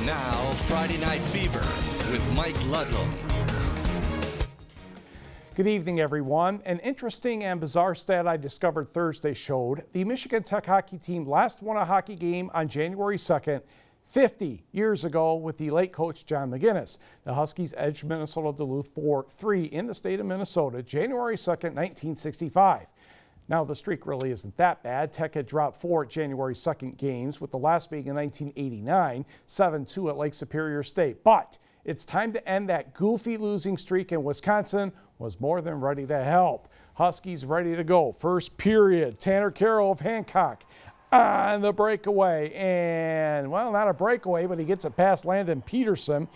Now, Friday Night Fever with Mike Ludlam. Good evening, everyone. An interesting and bizarre stat I discovered Thursday showed the Michigan Tech hockey team last won a hockey game on January 2nd, 50 years ago with the late coach John McGinnis. The Huskies edged Minnesota Duluth 4-3 in the state of Minnesota, January 2nd, 1965. Now, the streak really isn't that bad. Tech had dropped 4 January 2nd games, with the last being in 1989, 7-2 at Lake Superior State. But it's time to end that goofy losing streak, and Wisconsin was more than ready to help. Huskies ready to go. First period, Tanner Carroll of Hancock on the breakaway. And, well, not a breakaway, but he gets it past Landon Peterson.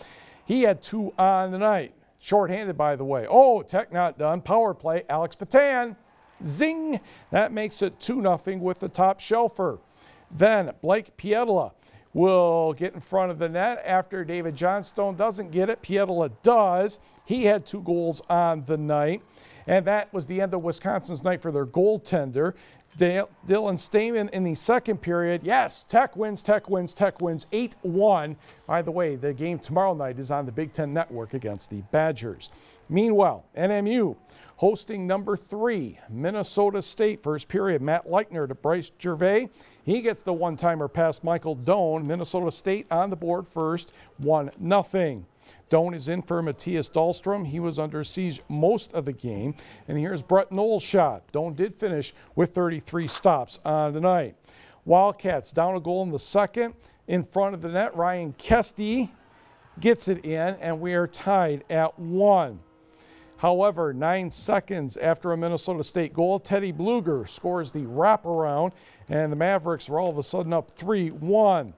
He had 2 on the night. Shorthanded, by the way. Oh, Tech not done. Power play, Alex Patan. Zing! That makes it 2-0 with the top shelfer. Then Blake Pietila will get in front of the net after David Johnstone doesn't get it. Pietila does. He had 2 goals on the night. And that was the end of Wisconsin's night for their goaltender. Dylan Stamen in the second period. Yes, Tech wins 8-1. By the way, the game tomorrow night is on the Big Ten Network against the Badgers. Meanwhile, NMU hosting number 3, Minnesota State. First period, Matt Leichner to Bryce Gervais. He gets the one-timer past Michael Doan. Minnesota State on the board first, 1-0. Doan is in for Matthias Dahlstrom. He was under siege most of the game. And here's Brett Knoll's shot. Doan did finish with 33 stops on the night. Wildcats down a goal in the second. In front of the net, Ryan Kesty gets it in, and we are tied at 1. However, 9 seconds after a Minnesota State goal, Teddy Bluger scores the wraparound, and the Mavericks are all of a sudden up 3-1.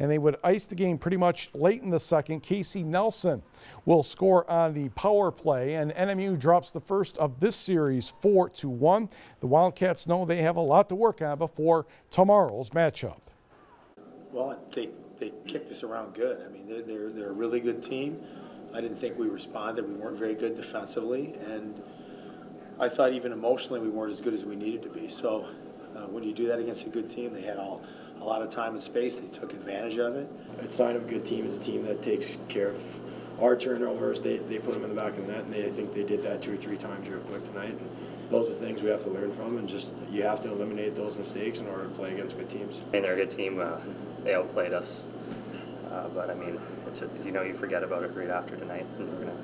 And they would ice the game pretty much late in the second. Casey Nelson will score on the power play, and NMU drops the first of this series 4-1. The Wildcats know they have a lot to work on before tomorrow's matchup. Well, they kicked us around good. I mean, they're a really good team. I didn't think we responded. We weren't very good defensively, and I thought even emotionally we weren't as good as we needed to be. So when you do that against a good team, they had a lot of time and space. They took advantage of it. A sign of a good team is a team that takes care of our turnovers. They put them in the back of the net, and I think they did that 2 or 3 times real quick tonight. And those are things we have to learn from, and just you have to eliminate those mistakes in order to play against good teams. I mean, they're a good team. They outplayed us. But, I mean, it's you forget about it right after tonight, and we're going to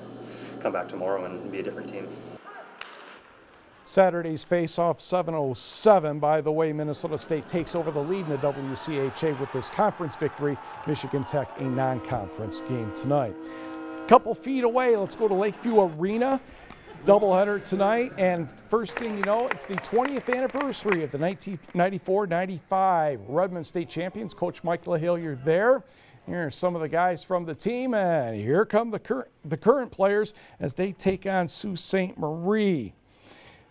come back tomorrow and be a different team. Saturday's face-off 7:07. By the way, Minnesota State takes over the lead in the WCHA with this conference victory. Michigan Tech a non-conference game tonight. Couple feet away, let's go to Lakeview Arena. Doubleheader tonight, and first thing you know, it's the 20th anniversary of the 1994-95 Redmond State champions. Coach Mike LaHillier there. Here are some of the guys from the team, and here come the current players as they take on Sault Ste. Marie.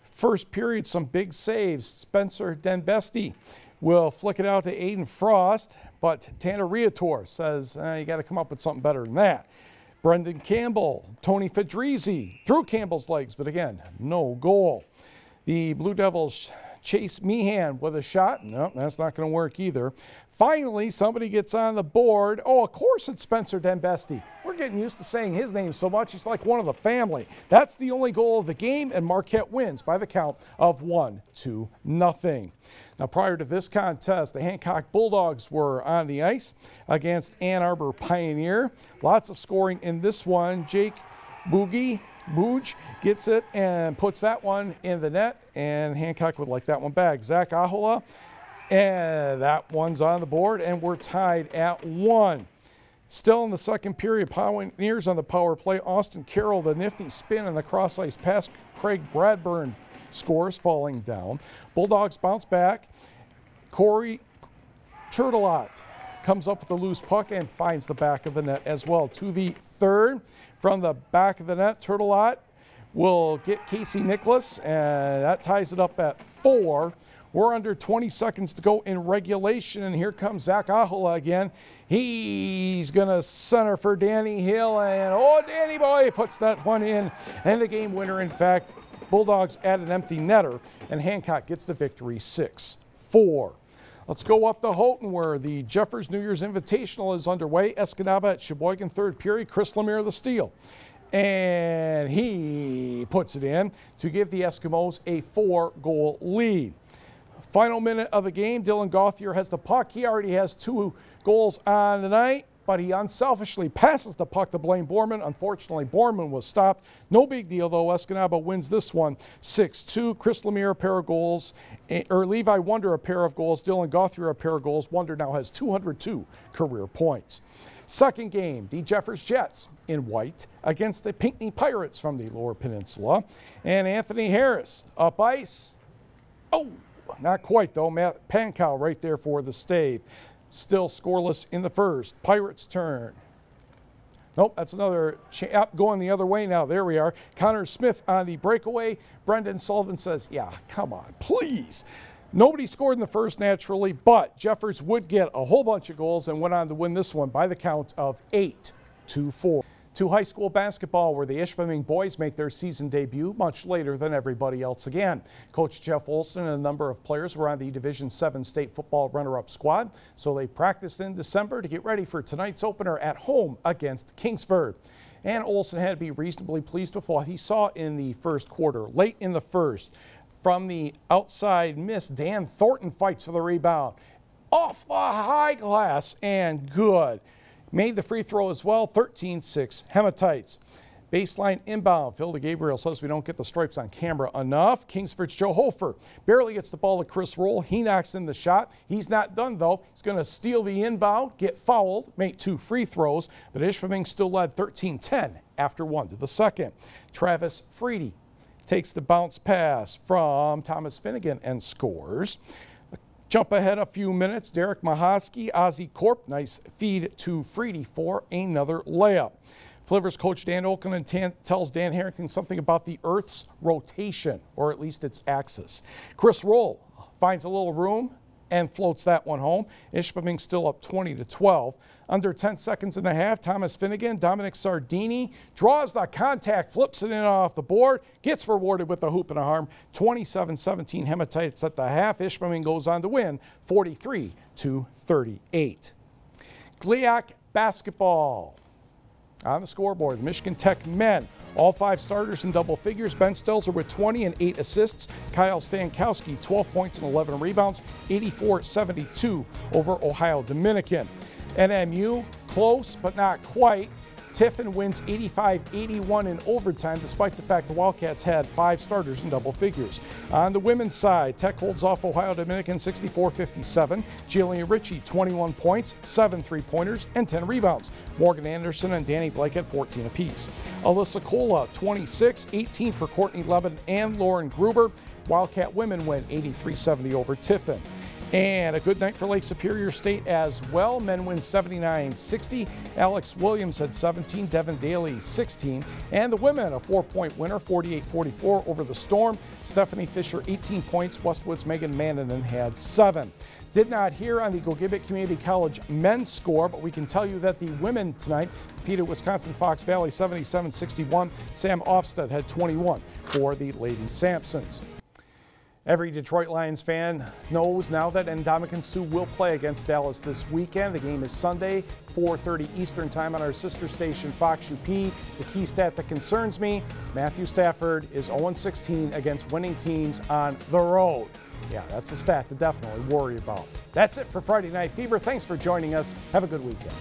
First period, some big saves. Spencer Denbesti will flick it out to Aiden Frost, but Tanner Riator says, you got to come up with something better than that. Brendan Campbell, Tony Fedrizzi through Campbell's legs, but again, no goal. The Blue Devils Chase Meehan with a shot. No, that's not going to work either. Finally, somebody gets on the board. Oh, of course it's Spencer Denbesti. We're getting used to saying his name so much, he's like one of the family. That's the only goal of the game, and Marquette wins by the count of 1-0. Now, prior to this contest, the Hancock Bulldogs were on the ice against Ann Arbor Pioneer. Lots of scoring in this one. Jake Booj gets it and puts that one in the net, and Hancock would like that one back. Zach Ahola, and that one's on the board, and we're tied at 1. Still in the second period, Pioneers on the power play. Austin Carroll, the nifty spin and the cross-ice pass. Craig Bradburn scores, falling down. Bulldogs bounce back. Corey Turtelot comes up with a loose puck and finds the back of the net as well. To the third, from the back of the net, Turtelot will get Casey Nicholas, and that ties it up at 4. We're under 20 seconds to go in regulation, and here comes Zach Ahola again. He's going to center for Danny Hill, and oh, Danny boy puts that one in, and the game winner, in fact, Bulldogs add an empty netter, and Hancock gets the victory 6-4. Let's go up to Houghton where the Jeffers New Year's Invitational is underway. Escanaba at Sheboygan, third period. Chris Lemire the steal. And he puts it in to give the Eskimos a 4-goal lead. Final minute of the game, Dylan Gauthier has the puck. He already has 2 goals on the night, but he unselfishly passes the puck to Blaine Borman. Unfortunately, Borman was stopped. No big deal, though. Escanaba wins this one 6-2. Chris Lemire a pair of goals, or Levi Wonder a pair of goals. Dylan Gauthier a pair of goals. Wonder now has 202 career points. Second game, the Jeffers Jets in white against the Pinckney Pirates from the Lower Peninsula. And Anthony Harris up ice. Oh, not quite though. Matt Pankow right there for the stave. Still scoreless in the first. Pirates turn. Nope, that's another going the other way now. There we are. Connor Smith on the breakaway. Brendan Sullivan says, yeah, come on, please. Nobody scored in the first naturally, but Jeffers would get a whole bunch of goals and went on to win this one by the count of 8-4. To high school basketball where the Ishpeming boys make their season debut much later than everybody else again. Coach Jeff Olson and a number of players were on the Division 7 state football runner-up squad, so they practiced in December to get ready for tonight's opener at home against Kingsford. And Olson had to be reasonably pleased with what he saw in the first quarter. Late in the first, from the outside miss, Dan Thornton fights for the rebound. Off the high glass and good. Made the free throw as well, 13-6 Hematites. Baseline inbound, Phil DeGabriel says we don't get the stripes on camera enough. Kingsford's Joe Hofer barely gets the ball to Chris Roll. He knocks in the shot. He's not done though. He's going to steal the inbound, get fouled, make 2 free throws, but Ishpeming still led 13-10 after 1 to the second. Travis Freedy takes the bounce pass from Thomas Finnegan and scores. Jump ahead a few minutes, Derek Mahosky, Ozzie Corp, nice feed to Freedy for another layup. Flivers coach Dan Olkin tells Dan Harrington something about the Earth's rotation, or at least its axis. Chris Roll finds a little room and floats that one home. Ishpeming still up 20-12. Under 10 seconds in the half, Thomas Finnegan, Dominic Sardini draws the contact, flips it in off the board, gets rewarded with a hoop and a harm. 27-17 Hematites at the half. Ishpeming goes on to win 43-38. GLIAC basketball. On the scoreboard, the Michigan Tech men, all 5 starters in double figures. Ben Stelzer with 20 and 8 assists. Kyle Stankowski, 12 points and 11 rebounds, 84-72 over Ohio Dominican. NMU, close but not quite. Tiffin wins 85-81 in overtime, despite the fact the Wildcats had 5 starters in double figures. On the women's side, Tech holds off Ohio Dominican 64-57. Jillian Ritchie, 21 points, 7 3-pointers, and 10 rebounds. Morgan Anderson and Danny Blake at 14 apiece. Alyssa Kola, 26, 18 for Courtney Levin and Lauren Gruber. Wildcat women win 83-70 over Tiffin. And a good night for Lake Superior State as well. Men win 79-60. Alex Williams had 17, Devin Daly 16. And the women, a 4-point winner, 48-44 over the Storm. Stephanie Fisher, 18 points. Westwood's Megan Mannanen had 7. Did not hear on the Gogebic Community College men's score, but we can tell you that the women tonight defeated Wisconsin Fox Valley 77-61. Sam Ofsted had 21 for the Lady Sampsons. Every Detroit Lions fan knows now that Ndamukong Suh will play against Dallas this weekend. The game is Sunday, 4:30 Eastern Time on our sister station, Fox UP. The key stat that concerns me, Matthew Stafford is 0-16 against winning teams on the road. Yeah, that's a stat to definitely worry about. That's it for Friday Night Fever. Thanks for joining us. Have a good weekend.